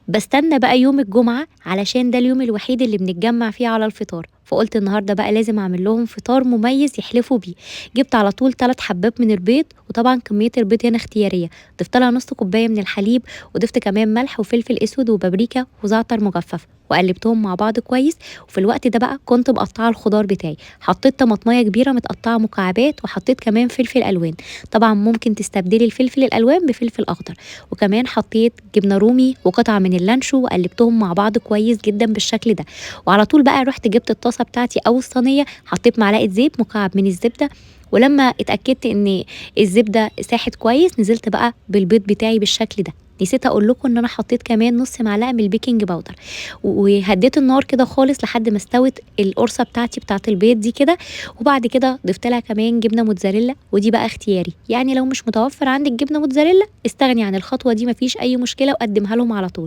باستنى بقى يوم الجمعة علشان ده اليوم الوحيد اللي بنتجمّع فيه على الفطار، فقُلت النهارده بقى لازم أعمل لهم فطار مميز يحلفوا بيه، جِبت على طول 3 حبّات من البيض، وطبعًا كمية البيض هنا اختيارية، ضِفت لها نُص كوباية من الحليب، وضِفت كمان ملح وفلفل أسود وبابريكا وزعتر مجفف، وقلّبتهم مع بعض كويس، وفي الوقت ده بقى كنت مقطّعة الخضار بتاعي، حطيت طماطماية كبيرة متقطّعة مكعبات، وحطيت كمان فلفل ألوان، طبعًا ممكن تستبدلي الفلفل الألوان بفلفل أخضر، وكمان حطيت جبنة رومي وقطعة من اللانشو وقلّبتهم مع بعض كويس جدًا بالشكل ده، وعلى طول بقى رُحت جبت الطاسة بتاعتي أو الصينية، حطيت معلقة زيت، مكعب من الزبدة، ولمّا اتأكدت إن الزبدة ساحت كويس، نزلت بقى بالبيض بتاعي بالشكل ده. نسيت أقول لكم إن أنا حطيت كمان نُص معلقة من البيكنج باودر، وهدّيت النار كده خالص لحد ما استوت القرصة بتاعتي بتاعة البيض دي كده، وبعد كده ضِفت لها كمان جبنة موتزاريلا ودي بقى اختياري، يعني لو مش متوفر عندِك جبنة موتزاريلا استغني عن الخطوة دي ما فيش أي مشكلة وقدّميها لهم على طول.